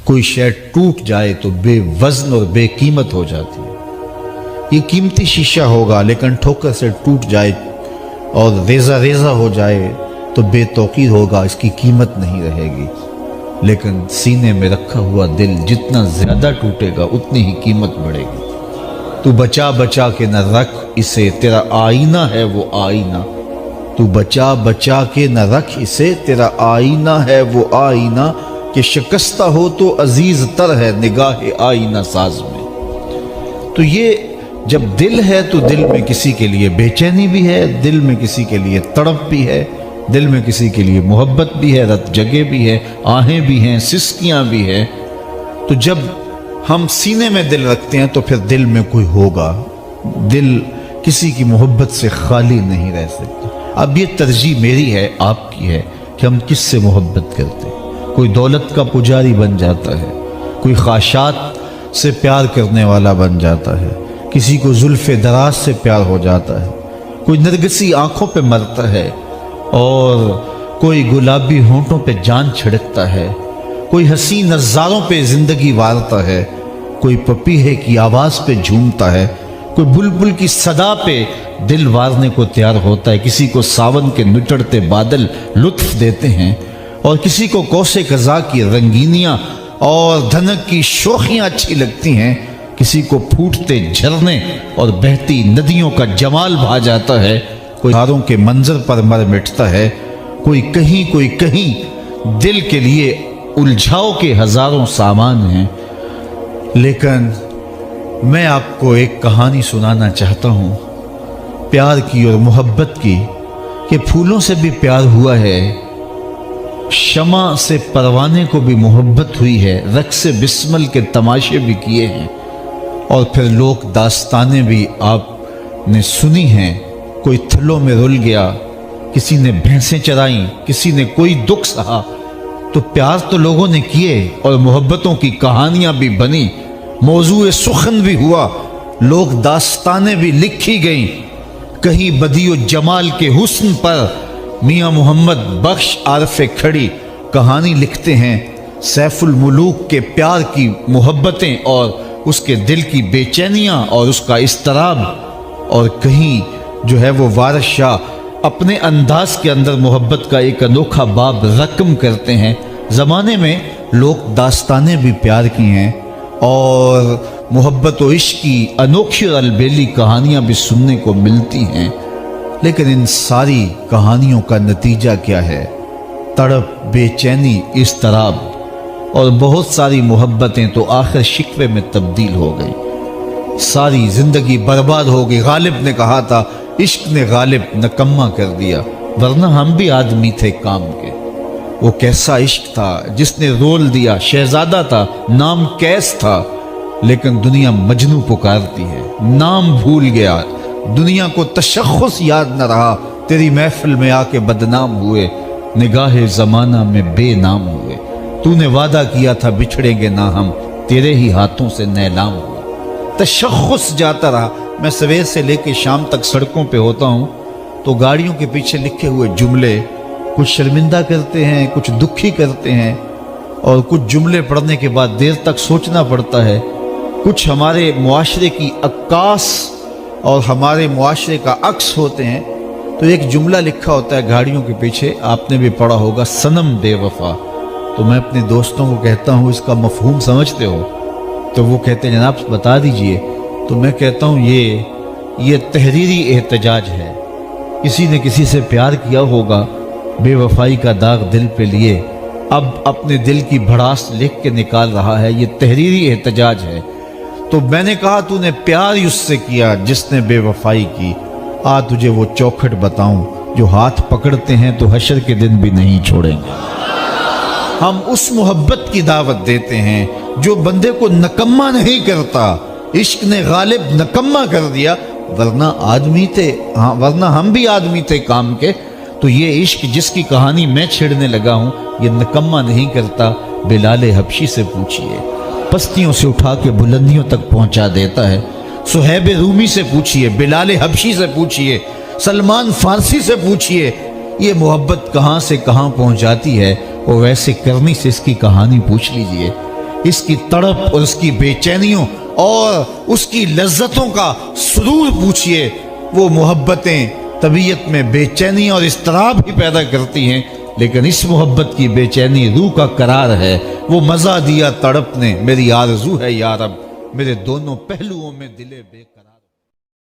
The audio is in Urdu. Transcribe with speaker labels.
Speaker 1: کوئی شے ٹوٹ جائے تو بے وزن اور بے قیمت ہو جاتی ہے۔ یہ قیمتی شیشہ ہوگا لیکن ٹھوکر سے ٹوٹ جائے اور ریزہ ریزہ ہو جائے تو بے توقیر ہوگا، اس کی قیمت نہیں رہے گی۔ لیکن سینے میں رکھا ہوا دل جتنا زیادہ ٹوٹے گا اتنی ہی قیمت بڑھے گی۔ تو بچا بچا کے نہ رکھ اسے، تیرا آئینہ ہے وہ آئینہ۔ تو بچا بچا کے نہ رکھ اسے، تیرا آئینہ ہے وہ آئینہ، کہ شکستہ ہو تو عزیز تر ہے نگاہ آئینہ ساز میں۔ تو یہ جب دل ہے تو دل میں کسی کے لیے بے چینی بھی ہے، دل میں کسی کے لیے تڑپ بھی ہے، دل میں کسی کے لیے محبت بھی ہے، رت جگہ بھی ہے، آہیں بھی ہیں، سسکیاں بھی ہیں۔ تو جب ہم سینے میں دل رکھتے ہیں تو پھر دل میں کوئی ہوگا، دل کسی کی محبت سے خالی نہیں رہ سکتا۔ اب یہ ترجیح میری ہے، آپ کی ہے کہ ہم کس سے محبت کرتے ہیں۔ کوئی دولت کا پجاری بن جاتا ہے، کوئی خواہشات سے پیار کرنے والا بن جاتا ہے، کسی کو زلف دراز سے پیار ہو جاتا ہے، کوئی نرگسی آنکھوں پہ مرتا ہے اور کوئی گلابی ہونٹوں پہ جان چھڑکتا ہے، کوئی حسین نظاروں پہ زندگی وارتا ہے، کوئی پپیہے کی آواز پہ جھومتا ہے، کوئی بلبل کی صدا پہ دل وارنے کو تیار ہوتا ہے، کسی کو ساون کے نچڑتے بادل لطف دیتے ہیں اور کسی کو کوسے قضا کی رنگینیاں اور دھنک کی شوخیاں اچھی لگتی ہیں، کسی کو پھوٹتے جھرنے اور بہتی ندیوں کا جمال بھا جاتا ہے، کوئی تاروں کے منظر پر مر مٹتا ہے، کوئی کہیں دل کے لیے الجھاؤ کے ہزاروں سامان ہیں۔ لیکن میں آپ کو ایک کہانی سنانا چاہتا ہوں پیار کی اور محبت کی، کہ پھولوں سے بھی پیار ہوا ہے، شمع سے پروانے کو بھی محبت ہوئی ہے، رقص بسمل کے تماشے بھی کیے ہیں، اور پھر لوک داستانیں بھی آپ نے سنی ہیں۔ کوئی تھلوں میں رل گیا، کسی نے بھینسیں چرائیں، کسی نے کوئی دکھ سہا۔ تو پیار تو لوگوں نے کیے اور محبتوں کی کہانیاں بھی بنی، موضوع سخن بھی ہوا، لوک داستانیں بھی لکھی گئیں۔ کہیں بدیع و جمال کے حسن پر میاں محمد بخش عارف کھڑی کہانی لکھتے ہیں، سیف الملوک کے پیار کی محبتیں اور اس کے دل کی بے چینیاں اور اس کا اضطراب، اور کہیں جو ہے وہ وارث شاہ اپنے انداز کے اندر محبت کا ایک انوکھا باب رقم کرتے ہیں۔ زمانے میں لوک داستانیں بھی پیار کی ہیں اور محبت و عشق کی انوکھی اور البیلی کہانیاں بھی سننے کو ملتی ہیں، لیکن ان ساری کہانیوں کا نتیجہ کیا ہے؟ تڑپ، بے چینی، اضطراب، اور بہت ساری محبتیں تو آخر شکوے میں تبدیل ہو گئی، ساری زندگی برباد ہو گئی۔ غالب نے کہا تھا عشق نے غالب نکما کر دیا، ورنہ ہم بھی آدمی تھے کام کے۔ وہ کیسا عشق تھا جس نے رول دیا، شہزادہ تھا، نام کیس تھا، لیکن دنیا مجنوں پکارتی ہے، نام بھول گیا، دنیا کو تشخص یاد نہ رہا، تیری محفل میں آ کے بدنام ہوئے، نگاہ زمانہ میں بے نام ہوئے۔ تو نے وعدہ کیا تھا بچھڑیں گے نہ ہم، تیرے ہی ہاتھوں سے نیلام ہوا۔ تشخص جاتا رہا۔ میں سویر سے لے کے شام تک سڑکوں پہ ہوتا ہوں تو گاڑیوں کے پیچھے لکھے ہوئے جملے کچھ شرمندہ کرتے ہیں، کچھ دکھی کرتے ہیں، اور کچھ جملے پڑھنے کے بعد دیر تک سوچنا پڑتا ہے۔ کچھ ہمارے معاشرے کی عکاس اور ہمارے معاشرے کا عکس ہوتے ہیں۔ تو ایک جملہ لکھا ہوتا ہے گاڑیوں کے پیچھے، آپ نے بھی پڑھا ہوگا، صنم بے وفا۔ تو میں اپنے دوستوں کو کہتا ہوں اس کا مفہوم سمجھتے ہو؟ تو وہ کہتے ہیں جناب بتا دیجئے۔ تو میں کہتا ہوں یہ تحریری احتجاج ہے، کسی نے کسی سے پیار کیا ہوگا، بے وفائی کا داغ دل پہ لیے، اب اپنے دل کی بھڑاس لکھ کے نکال رہا ہے، یہ تحریری احتجاج ہے۔ تو میں نے کہا تو نے پیار اس سے کیا جس نے بے وفائی کی، آ تجھے وہ چوکھٹ بتاؤں جو ہاتھ پکڑتے ہیں تو حشر کے دن بھی نہیں چھوڑیں گے۔ ہم اس محبت کی دعوت دیتے ہیں جو بندے کو نکما نہیں کرتا۔ عشق نے غالب نکما کر دیا، ورنہ آدمی تھے، ورنہ ہم بھی آدمی تھے کام کے۔ تو یہ عشق جس کی کہانی میں چھیڑنے لگا ہوں یہ نکما نہیں کرتا۔ بلال حبشی سے پوچھئے، پستیوں سے اٹھا کے بلندیوں تک پہنچا دیتا ہے۔ صہیب رومی سے پوچھئے، بلال حبشی سے پوچھئے، سلمان فارسی سے پوچھئے، یہ محبت کہاں سے کہاں پہنچاتی ہے، اور ویسے کرنی سے اس کی کہانی پوچھ لیجئے۔ اس کی تڑپ اور اس کی بے چینیوں اور اس کی لذتوں کا سرور پوچھئے۔ وہ محبتیں طبیعت میں بے چینی اور اضطراب ہی پیدا کرتی ہیں، لیکن اس محبت کی بے چینی روح کا قرار ہے۔ وہ مزہ دیا تڑپ نے، میری آرزو ہے یا رب، میرے دونوں پہلوؤں میں دل بے قرار۔